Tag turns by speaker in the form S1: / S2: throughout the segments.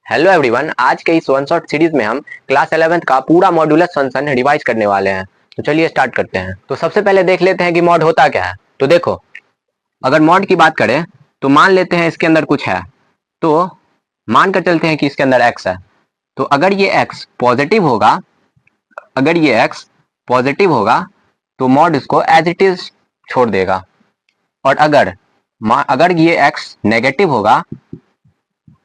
S1: Hello everyone, आज के इस वन शॉट सीरीज में हम क्लास 11th का पूरा मॉड्यूलस फंक्शन रिवाइज करने वाले हैं। तो चलिए स्टार्ट करते हैं। तो सबसे पहले देख लेते हैं कि मॉड होता क्या है। तो देखो, अगर मॉड की बात करें तो मान लेते हैं इसके अंदर कुछ है, तो मान कर चलते हैं कि इसके अंदर x है। तो अगर ये x पॉजिटिव होगा, तो मॉड इसको एज इट इज छोड़ देगा। और अगर ये x नेगेटिव होगा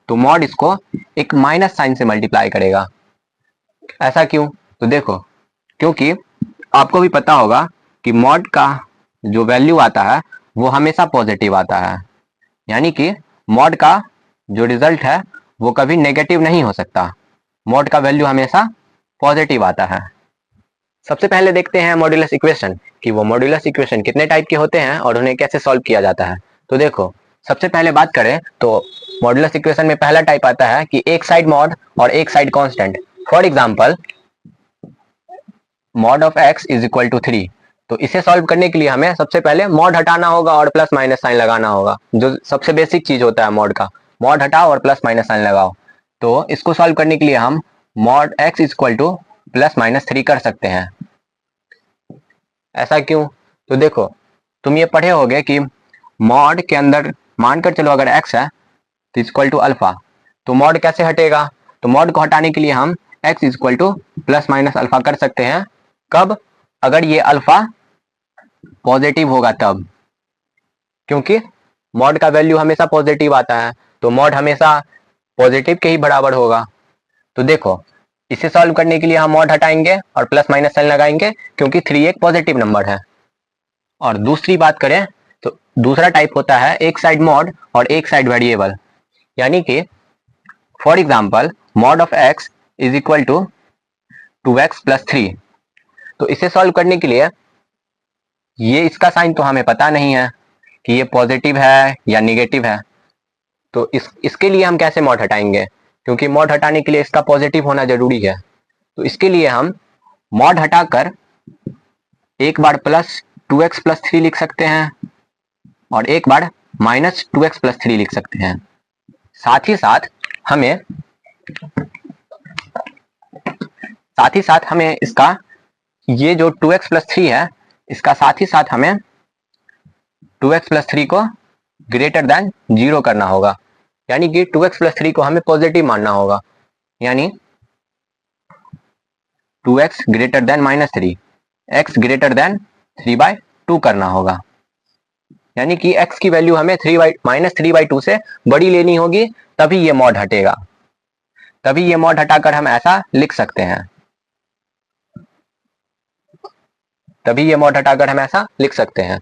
S1: तो मॉड इसको एक माइनस साइन से मल्टीप्लाई करेगा। ऐसा क्यों? तो देखो, क्योंकि आपको भी पता होगा कि मॉड का जो वैल्यू आता है वो हमेशा पॉजिटिव आता है, यानी कि मॉड का जो रिजल्ट है वो कभी नेगेटिव नहीं हो सकता। मॉड का वैल्यू हमेशा पॉजिटिव आता है। सबसे पहले देखते हैं मॉड्यूलस इक्वेशन कि वो मॉड्यूलस इक्वेशन कितने टाइप के होते हैं और उन्हें कैसे सॉल्व किया जाता है। तो देखो, सबसे पहले बात करें तो मॉड्यूलस इक्वेशन में पहला टाइप आता है कि एक साइड मॉड और एक side constant. For example, mod of x is equal to 3। तो इसे सॉल्व करने के लिए हमें सबसे पहले मॉड हटाना होगा और प्लस माइनस साइन लगाना होगा, जो सबसे बेसिक चीज होता है मॉड का। मॉड हटाओ और प्लस माइनस साइन लगाओ। तो इसको सॉल्व करने के लिए हम mod x is equal two plus minus 3 कर सकते हैं। ऐसा क्यों? तो देखो, तुम ये पढ़े होगे कि मॉड के अंदर मानकर चलो अगर x है तो इक्वल टू अल्फा, तो मॉड कैसे हटेगा? तो मॉड को हटाने के लिए हम x equal two plus minus alpha कर सकते हैं। कब? अगर ये अल्फा पॉजिटिव होगा तब, क्योंकि मॉड का वैल्यू हमेशा पॉजिटिव आता है, तो मॉड हमेशा पॉजिटिव के ही बराबर होगा। तो देखो, इसे सॉल्व करने के लिए हम मॉड हटाएंगे और प्लस माइनस साइन लगाएंगे, क्योंकि 3 एक पॉजिटिव नंबर है। और दूसरी बात करें तो दूसरा टाइप होता है एक साइड मॉड और एक साइड वेरिएबल, यानी कि for example mod of x is equal to 2x plus 3। तो इसे सॉल्व करने के लिए ये इसका साइन तो हमें पता नहीं है कि ये पॉजिटिव है या निगेटिव है। तो इसके लिए हम कैसे मॉड हटाएंगे? क्योंकि मॉड हटाने के लिए इसका पॉजिटिव होना जरूरी है। तो इसके लिए हम मॉड हटाकर एक बार प्लस 2x प्लस 3 लिख सकते हैं और एक बार माइनस 2x प्लस 3 लिख सकते हैं। साथ ही साथ हमें इसका ये जो 2x प्लस 3 है, इसका साथ ही साथ हमें 2x प्लस 3 को ग्रेटर देन 0 करना होगा, यानी कि 2x प्लस 3 को हमें पॉजिटिव मानना होगा, यानी 2x greater than minus 3, x greater then 3/2 करना होगा। यानी कि x की वैल्यू हमें माइनस 3/2 से बड़ी लेनी होगी, तभी ये मॉड हटेगा। तभी ये मॉड हटाकर हम ऐसा लिख सकते हैं।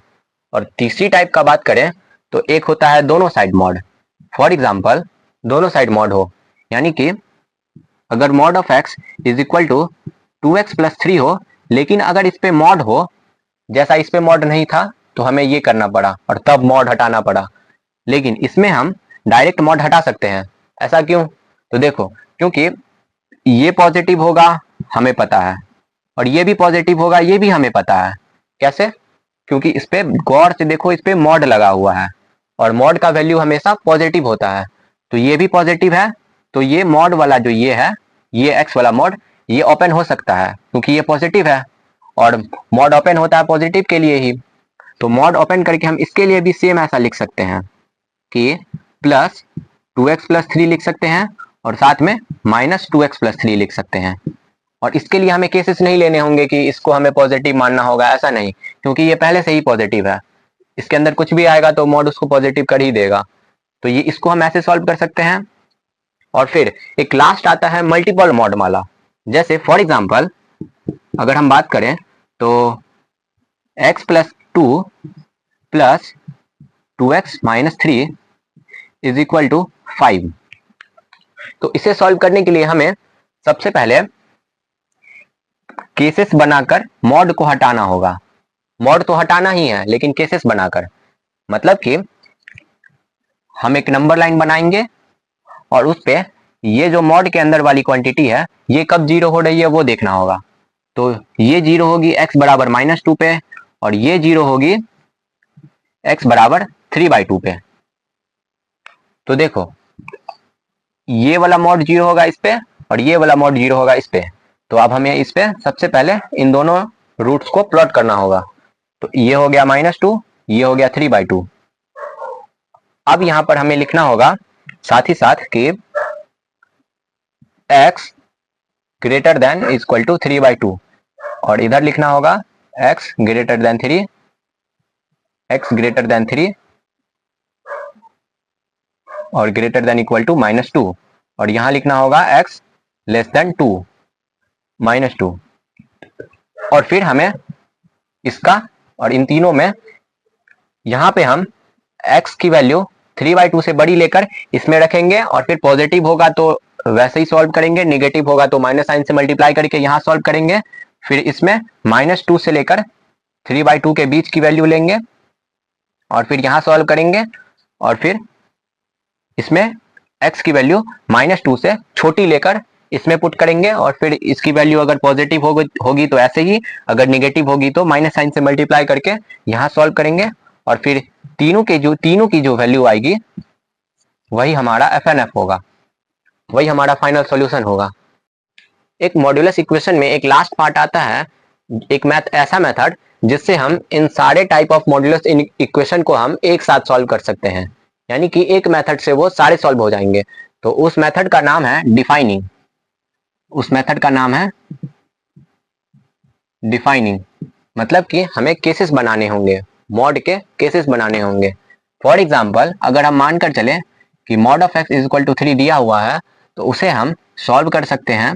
S1: और तीसरी टाइप का बात करें तो एक होता है दोनों साइड मॉड। फॉर एग्जाम्पल, दोनों साइड मॉड हो, यानी कि अगर mod of x is equal to 2x plus 3 हो, लेकिन अगर इस पे मॉड हो, जैसा इस पे मॉड नहीं था तो हमें ये करना पड़ा और तब मॉड हटाना पड़ा। लेकिन इसमें हम डायरेक्ट मॉड हटा सकते हैं। ऐसा क्यों? तो देखो, क्योंकि ये पॉजिटिव होगा हमें पता है और ये भी पॉजिटिव होगा ये भी हमें पता है। कैसे? क्योंकि इस पे गौर से देखो, इस पे मॉड लगा हुआ है और मॉड का वैल्यू हमेशा पॉजिटिव होता है। तो ये भी पॉजिटिव है, तो ये मॉड वाला जो ये है, ये एक्स वाला मॉड, ये ओपन हो सकता है क्योंकि ये पॉजिटिव है और मॉड ओपन होता है पॉजिटिव के लिए ही। तो मॉड ओपन करके हम इसके लिए भी सेम ऐसा लिख सकते हैं कि प्लस 2x प्लस 3 लिख सकते हैं और साथ में माइनस 2x प्लस 3 लिख सकते हैं। और इसके लिए हमें केसेस नहीं लेने होंगे कि इसको हमें पॉजिटिव मानना होगा, ऐसा नहीं, क्योंकि ये पहले से ही पॉजिटिव है। इसके अंदर कुछ भी आएगा तो मॉड उसको पॉजिटिव कर ही देगा। तो ये इसको हम ऐसे सॉल्व कर सकते हैं। और फिर एक लास्ट आता है मल्टीपल मॉड वाला। जैसे फॉर एग्जांपल अगर हम बात करें तो x plus 2 plus 2x minus 3 is equal to 5। तो इसे सॉल्व करने के लिए हमें सबसे पहले केसेस बनाकर मॉड को हटाना होगा। मॉड तो हटाना ही है, लेकिन केसेस बनाकर, मतलब कि हम एक नंबर लाइन बनाएंगे और उस पे ये जो मॉड के अंदर वाली क्वांटिटी है ये कब जीरो हो रही है वो देखना होगा। तो ये जीरो होगी x बराबर -2 पे और ये जीरो होगी x बराबर 3/2 पे। तो देखो, ये वाला मॉड 0 होगा इस पे और ये वाला मॉड 0 होगा इस पे। तो अब हमें इस पे सबसे पहले इन दोनों रूट्स को प्लॉट करना होगा। तो ये हो गया -2, ये हो गया 3/2। अब यहां पर हमें लिखना होगा साथ ही साथ कि x greater than equal to 3/2 और इधर लिखना होगा x greater than 3, x greater than 3 और ग्रेटर देन इक्वल टू -2 और यहां लिखना होगा x लेस देन 2, -2। और फिर हमें इसका और इन तीनों में यहां पे हम x की वैल्यू 3/2 से बड़ी लेकर इसमें रखेंगे और फिर पॉजिटिव होगा तो वैसे ही सॉल्व करेंगे, नेगेटिव होगा तो माइनस साइन से मल्टीप्लाई करके यहां सॉल्व करेंगे। फिर इसमें -2 से लेकर 3/2 के बीच की वैल्यू लेंगे और फिर यहां सॉल्व करेंगे और फिर इसमें x की वैल्यू -2 से छोटी लेकर इसमें पुट करेंगे और फिर इसकी वैल्यू अगर पॉजिटिव होगी तो ऐसे ही, अगर नेगेटिव होगी तो माइनस साइन से मल्टीप्लाई करके यहां सॉल्व करेंगे और फिर तीनों की जो वैल्यू आएगी वही हमारा FNF होगा, वही हमारा फाइनल सॉल्यूशन होगा। एक मॉड्यूलस इक्वेशन में एक लास्ट पार्ट आता है, एक ऐसा मेथड जिससे हम इन सारे टाइप ऑफ मॉड्यूलस इक्वेशन को हम एक साथ सॉल्व कर सकते हैं, यानी कि एक मेथड से वो सारे सॉल्व हो जाएंगे। तो उस मेथड का नाम है डिफाइनिंग। उस मेथड का नाम है डिफाइनिंग, मतलब कि हमें केसेस बनाने होंगे, मॉड के केसेस बनाने होंगे। फॉर एग्जाम्पल अगर हम मानकर चले कि mod of x is equal to 3 दिया हुआ है तो उसे हम सॉल्व कर सकते हैं।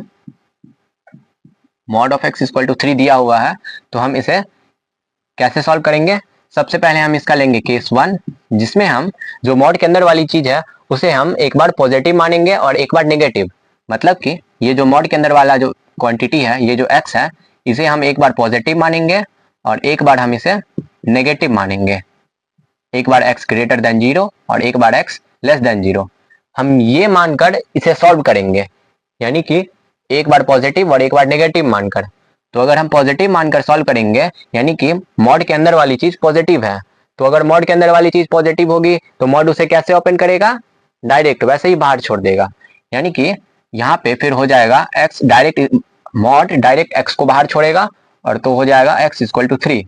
S1: Mod of x is equal to 3 दिया हुआ है तो हम इसे कैसे सॉल्व करेंगे? सबसे पहले हम इसका लेंगे केस 1, जिसमें हम जो मॉड के अंदर वाली चीज है उसे हम एक बार पॉजिटिव मानेंगे और एक बार नेगेटिव। मतलब कि ये जो मॉड के अंदर वाला जो क्वांटिटी है, ये जो x है, इसे हम एक बार पॉजिटिव मानेंगे और एक बार हम इसे नेगेटिव मानेंगे। एक बार x ग्रेटर देन 0 और एक बार x लेस देन 0। हम ये मानकर इसे सॉल्व करेंगे, यानी कि एक बार पॉजिटिव और एक बार नेगेटिव मानकर। तो अगर हम पॉजिटिव मानकर सॉल्व करेंगे यानी कि मॉड के अंदर वाली चीज पॉजिटिव है, तो अगर मॉड के अंदर वाली चीज पॉजिटिव होगी तो मॉड उसे कैसे ओपन करेगा? डायरेक्ट वैसे ही बाहर छोड़ देगा। यानी कि यहाँ पे फिर हो जाएगा x direct, mod direct x को बाहर छोड़ेगा और तो हो जाएगा x इक्वल टू 3।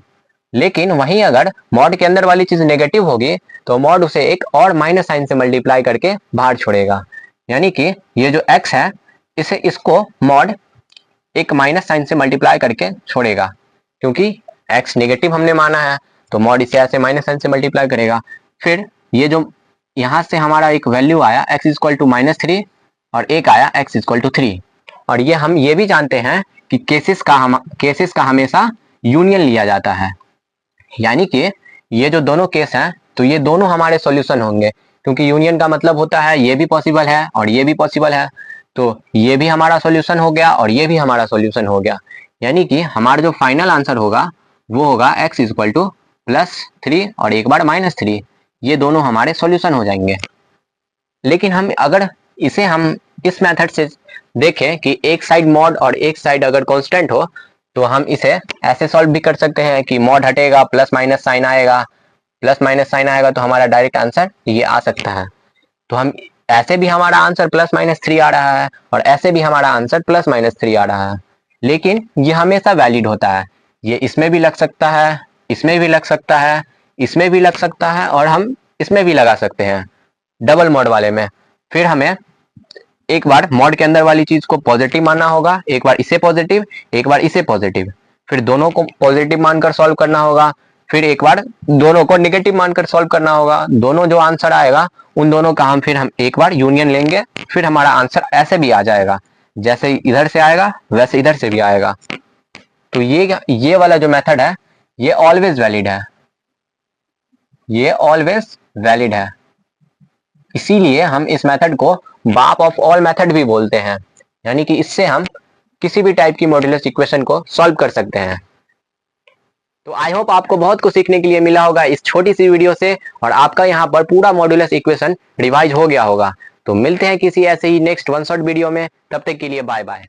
S1: लेकिन वहीं अगर मॉड के अंदर वाली चीज नेगेटिव होगी तो मॉड उसे एक और माइनस साइन से मल्टीप्लाई करके बाहर छोड़ेगा। यानी कि ये जो x है इसको मॉड एक माइनस साइन से मल्टीप्लाई करके छोड़ेगा, क्योंकि x नेगेटिव हमने माना है तो मॉड इसे ऐसे माइनस साइन से मल्टीप्लाई करेगा। फिर ये जो यहाँ से हमारा एक वैल्यू आया x इक्वल टू -3 और एक आया x इक्वल टू 3। और ये हम ये भी जानते हैं कि केसेस का हमेशा यूनियन लिया जाता है, यानी कि ये जो दोनों केस हैं तो ये दोनों हमारे सॉल्यूशन होंगे, क्योंकि यूनियन का मतलब होता है ये भी पॉसिबल है और ये भी पॉसिबल है। तो ये भी हमारा सॉल्यूशन हो गया और ये भी हमारा सॉल्यूशन हो गया, यानी कि हमारा जो फाइनल आंसर होगा वो होगा x इक्वल टू +3 और एक बार -3। ये दोनों हमारे सॉल्यूशन हो जाएंगे। लेकिन हम अगर इसे हम इस मेथड से देखें कि एक साइड मॉड और एक साइड अगर कांस्टेंट हो तो हम इसे ऐसे सॉल्व भी कर सकते हैं कि मॉड हटेगा प्लस माइनस साइन आएगा, प्लस माइनस साइन आएगा तो हमारा डायरेक्ट आंसर ये आ सकता है। तो हम ऐसे भी हमारा आंसर +-3 आ रहा है और ऐसे भी हमारा आंसर +-3 आ रहा है, लेकिन ये हमेशा वैलिड होता है। ये इसमें भी लग सकता है, इसमें भी लग सकता है, इसमें भी लग सकता है और हम इसमें भी लगा सकते हैं डबल मॉड वाले में। फिर हमें एक बार मॉड के अंदर वाली चीज को पॉजिटिव मानना होगा, एक बार इसे पॉजिटिव, एक बार इसे पॉजिटिव, फिर दोनों को पॉजिटिव मानकर सॉल्व करना होगा, फिर एक बार दोनों को नेगेटिव मानकर सॉल्व करना होगा। दोनों जो आंसर आएगा उन दोनों का हम एक बार यूनियन लेंगे, फिर हमारा आंसर ऐसे भी आ जाएगा, जैसे इधर से आएगा वैसे इधर से भी आएगा। तो ये वाला जो मेथड है ये ऑलवेज वैलिड है, ये ऑलवेज वैलिड है। इसीलिए हम इस मेथड को बाप ऑफ ऑल मेथड भी बोलते हैं, यानी कि इससे हम किसी भी टाइप की मॉड्यूलस इक्वेशन को सॉल्व कर सकते हैं। तो आई होप आपको बहुत कुछ सीखने के लिए मिला होगा इस छोटी सी वीडियो से और आपका यहाँ पर पूरा मॉड्यूलस इक्वेशन रिवाइज हो गया होगा। तो मिलते हैं किसी ऐसे ही नेक्स्ट वन शॉट वीडियो में, तब तक के लिए बाय बाय।